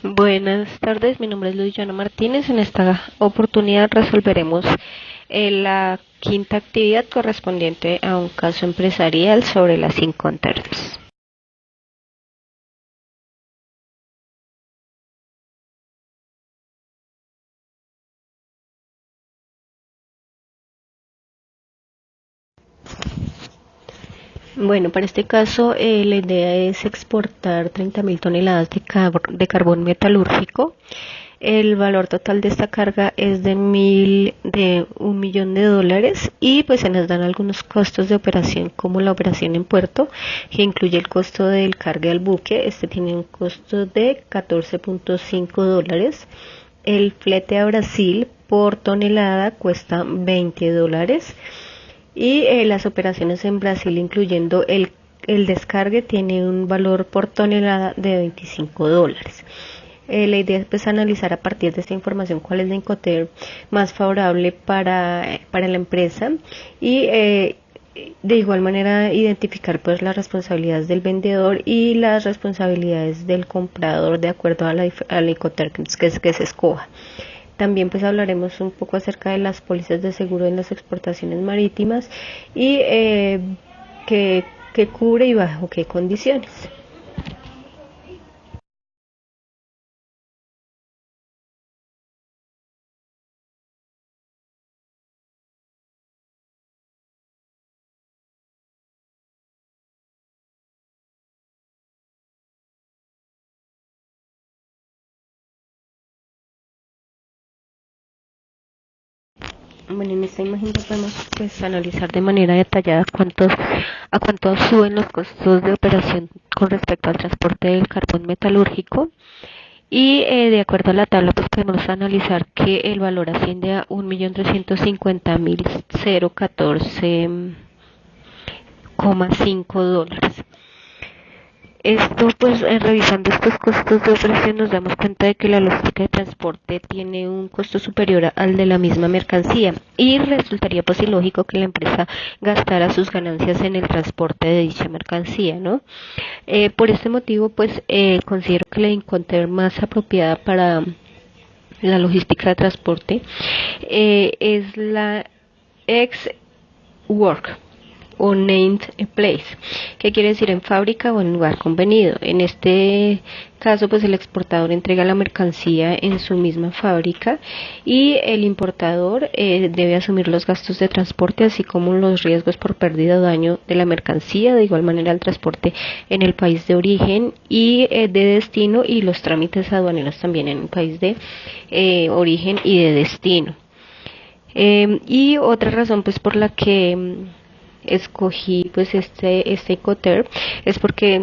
Buenas tardes, mi nombre es Luisiana Martínez. En esta oportunidad resolveremos la quinta actividad correspondiente a un caso empresarial sobre las Incoterms. Bueno, para este caso la idea es exportar 30.000 toneladas de carbón metalúrgico. El valor total de esta carga es de $1.000.000 y pues se nos dan algunos costos de operación como la operación en puerto, que incluye el costo del cargue al buque. Este tiene un costo de $14.5. El flete a Brasil por tonelada cuesta $20 y las operaciones en Brasil, incluyendo el descargue, tiene un valor por tonelada de $25. La idea es pues analizar a partir de esta información cuál es la Incoterm más favorable para la empresa y de igual manera identificar pues las responsabilidades del vendedor y las responsabilidades del comprador de acuerdo a la Incoterm que se escoja. También pues hablaremos un poco acerca de las pólizas de seguro en las exportaciones marítimas y qué cubre y bajo qué condiciones. Bueno, en esta imagen ya podemos pues analizar de manera detallada a cuánto suben los costos de operación con respecto al transporte del carbón metalúrgico. Y de acuerdo a la tabla, pues podemos analizar que el valor asciende a 1.350.014,5 dólares. Esto, pues, revisando estos costos de operación, nos damos cuenta de que la logística de transporte tiene un costo superior al de la misma mercancía y resultaría pues ilógico que la empresa gastara sus ganancias en el transporte de dicha mercancía, ¿no? Por este motivo, pues, considero que la Incoterm más apropiada para la logística de transporte es la Ex-Work o named place, que quiere decir en fábrica o en lugar convenido. En este caso, pues el exportador entrega la mercancía en su misma fábrica y el importador debe asumir los gastos de transporte, así como los riesgos por pérdida o daño de la mercancía, de igual manera el transporte en el país de origen y de destino, y los trámites aduaneros también en el país de origen y de destino. Y otra razón pues por la que escogí pues este Incoterm es porque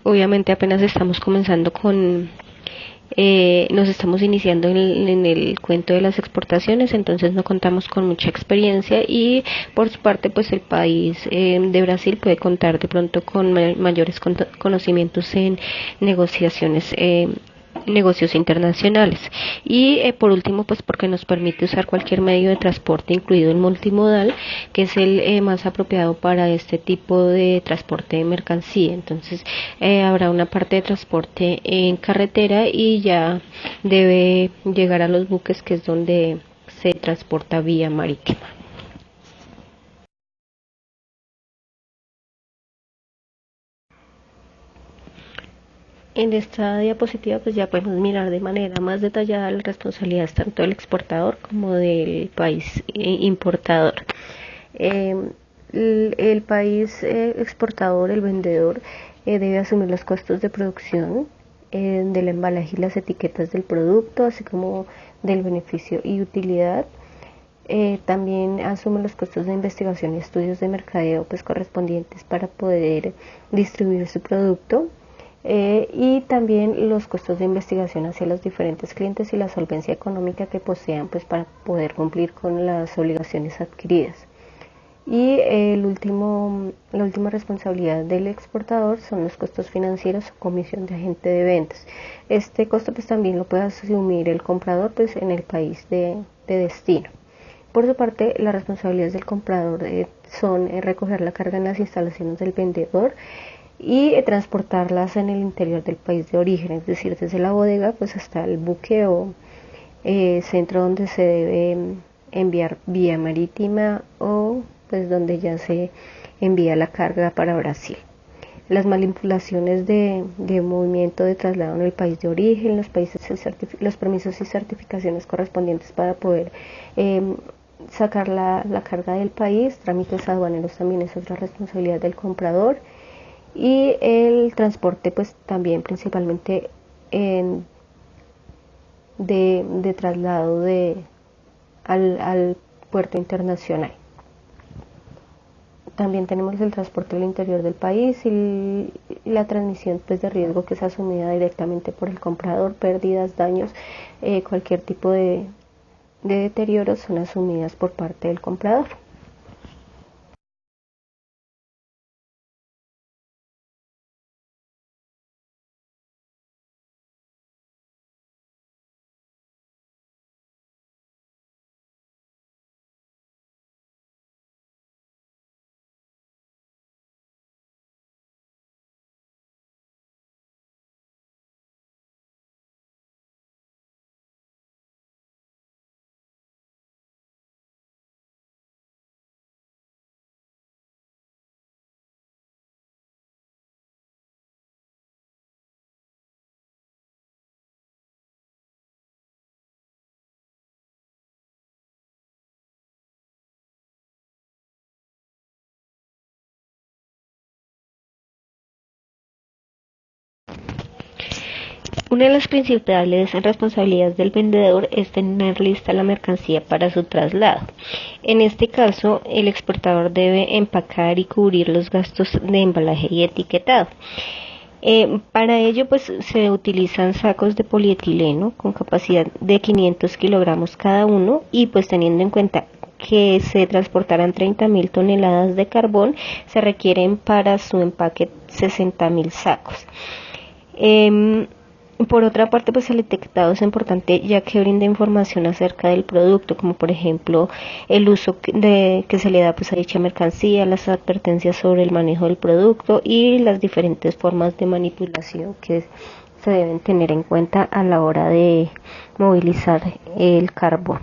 obviamente apenas estamos comenzando nos estamos iniciando en el cuento de las exportaciones, entonces no contamos con mucha experiencia, y por su parte pues el país de Brasil puede contar de pronto con mayores conocimientos en negociaciones, negocios internacionales. Y por último, pues porque nos permite usar cualquier medio de transporte, incluido el multimodal, que es el más apropiado para este tipo de transporte de mercancía. Entonces habrá una parte de transporte en carretera y ya debe llegar a los buques, que es donde se transporta vía marítima. En esta diapositiva pues ya podemos mirar de manera más detallada las responsabilidades tanto del exportador como del país importador. Eh, el país exportador, el vendedor, debe asumir los costos de producción, del embalaje y las etiquetas del producto, así como del beneficio y utilidad. También asume los costos de investigación y estudios de mercadeo pues correspondientes para poder distribuir su producto, y también los costos de investigación hacia los diferentes clientes y la solvencia económica que posean pues para poder cumplir con las obligaciones adquiridas. Y la última responsabilidad del exportador son los costos financieros o comisión de agente de ventas. Este costo pues también lo puede asumir el comprador pues en el país de destino. Por su parte, las responsabilidades del comprador son recoger la carga en las instalaciones del vendedor, y transportarlas en el interior del país de origen, es decir, desde la bodega pues hasta el buque o centro donde se debe enviar vía marítima o pues donde ya se envía la carga para Brasil. Las manipulaciones de movimiento de traslado en el país de origen, los permisos y certificaciones correspondientes para poder sacar la carga del país, trámites aduaneros también es otra responsabilidad del comprador, y el transporte pues también principalmente de traslado al puerto internacional. También tenemos el transporte al interior del país y la transmisión pues, de riesgo que es asumida directamente por el comprador, pérdidas, daños, cualquier tipo de deterioros son asumidas por parte del comprador. Una de las principales responsabilidades del vendedor es tener lista la mercancía para su traslado. En este caso, el exportador debe empacar y cubrir los gastos de embalaje y etiquetado. Para ello pues se utilizan sacos de polietileno con capacidad de 500 kilogramos cada uno y pues teniendo en cuenta que se transportarán 30.000 toneladas de carbón, se requieren para su empaque 60.000 sacos. Por otra parte, pues el etiquetado es importante ya que brinda información acerca del producto, como por ejemplo el uso que se le da pues a dicha mercancía, las advertencias sobre el manejo del producto y las diferentes formas de manipulación que se deben tener en cuenta a la hora de movilizar el carbón.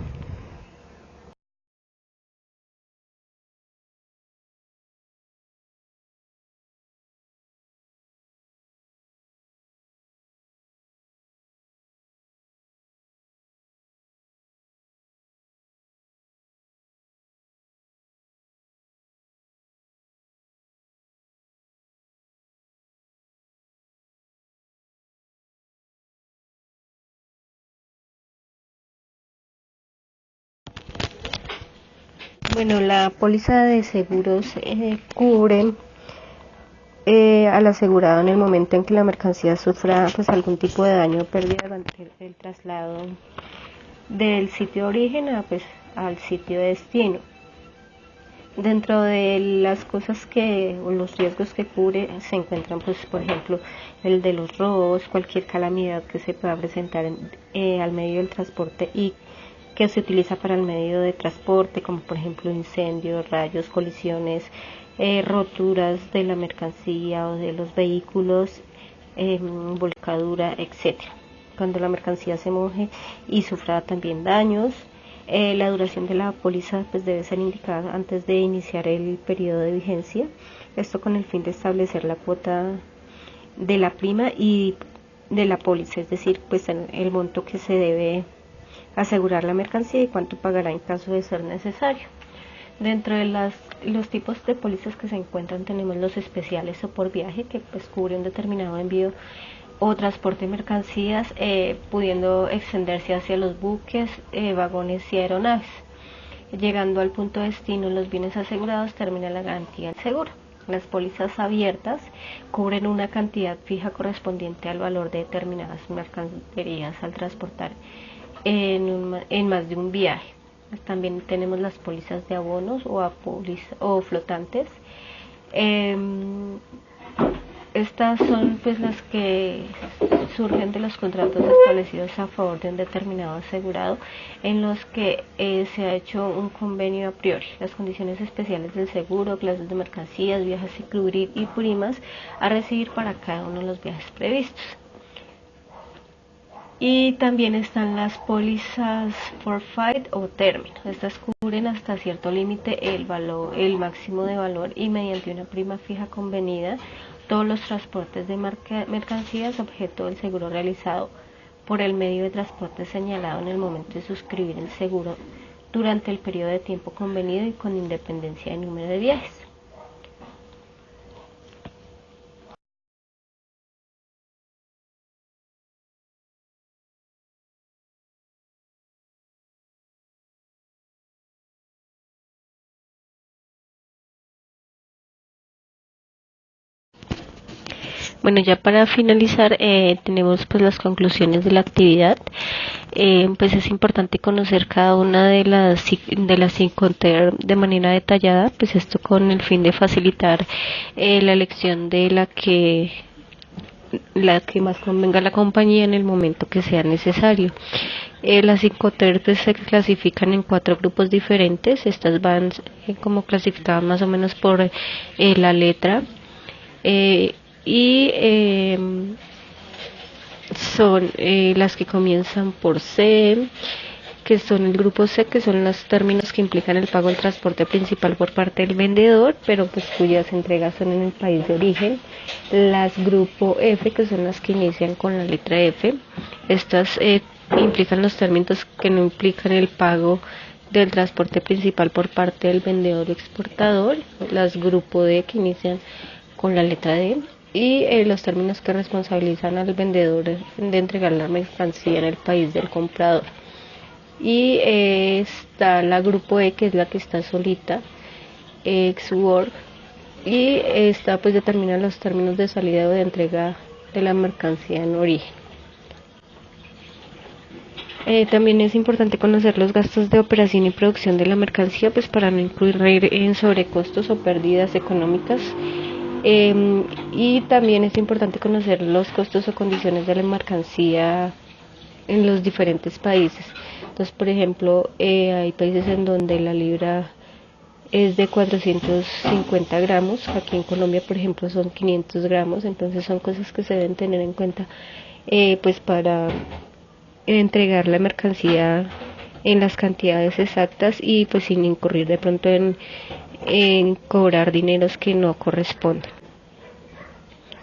Bueno, la póliza de seguros cubre al asegurado en el momento en que la mercancía sufra pues algún tipo de daño o pérdida durante el traslado del sitio de origen al sitio de destino. Dentro de las cosas o los riesgos que cubre se encuentran pues por ejemplo el de los robos, cualquier calamidad que se pueda presentar al medio del transporte y que se utiliza para el medio de transporte, como por ejemplo incendios, rayos, colisiones, roturas de la mercancía o de los vehículos, volcadura, etcétera. Cuando la mercancía se moje y sufra también daños, la duración de la póliza pues debe ser indicada antes de iniciar el periodo de vigencia, esto con el fin de establecer la cuota de la prima y de la póliza, es decir, pues el monto que se debe asegurar la mercancía y cuánto pagará en caso de ser necesario. Dentro de los tipos de pólizas que se encuentran tenemos los especiales o por viaje, que pues cubre un determinado envío o transporte de mercancías, pudiendo extenderse hacia los buques, vagones y aeronaves. Llegando al punto de destino, los bienes asegurados termina la garantía del seguro. Las pólizas abiertas cubren una cantidad fija correspondiente al valor de determinadas mercaderías al transportar en más de un viaje. También tenemos las pólizas de abonos o flotantes. Estas son pues las que surgen de los contratos establecidos a favor de un determinado asegurado en los que se ha hecho un convenio a priori. Las condiciones especiales del seguro, clases de mercancías, viajes sin cubrir y primas a recibir para cada uno de los viajes previstos. Y también están las pólizas forfait o término. Estas cubren hasta cierto límite el máximo de valor y mediante una prima fija convenida todos los transportes de mercancías objeto del seguro realizado por el medio de transporte señalado en el momento de suscribir el seguro durante el periodo de tiempo convenido y con independencia del número de viajes. Bueno, ya para finalizar tenemos pues las conclusiones de la actividad. Pues es importante conocer cada una de las Incoterm de manera detallada, pues esto con el fin de facilitar la elección de la que más convenga a la compañía en el momento que sea necesario. Las Incoterm pues, se clasifican en 4 grupos diferentes. Estas van como clasificadas más o menos por la letra. Son las que comienzan por C, que son el grupo C, que son los términos que implican el pago del transporte principal por parte del vendedor, pero pues cuyas entregas son en el país de origen. Las grupo F, que son las que inician con la letra F. Estas implican los términos que no implican el pago del transporte principal por parte del vendedor o exportador. Las grupo D, que inician con la letra D. Y los términos que responsabilizan al vendedor de entregar la mercancía en el país del comprador. Y está la grupo E, que es la que está solita, ex-work, y esta pues determina los términos de salida o de entrega de la mercancía en origen. También es importante conocer los gastos de operación y producción de la mercancía, pues para no incurrir en sobrecostos o pérdidas económicas. Y también es importante conocer los costos o condiciones de la mercancía en los diferentes países. Entonces, por ejemplo, hay países en donde la libra es de 450 gramos, aquí en Colombia, por ejemplo, son 500 gramos, entonces son cosas que se deben tener en cuenta pues para entregar la mercancía en las cantidades exactas y pues sin incurrir de pronto en cobrar dineros que no corresponden.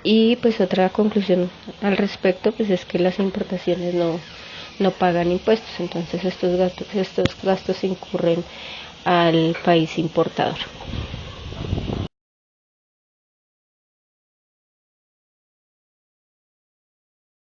Y pues otra conclusión al respecto pues es que las importaciones no pagan impuestos, entonces estos gastos incurren al país importador.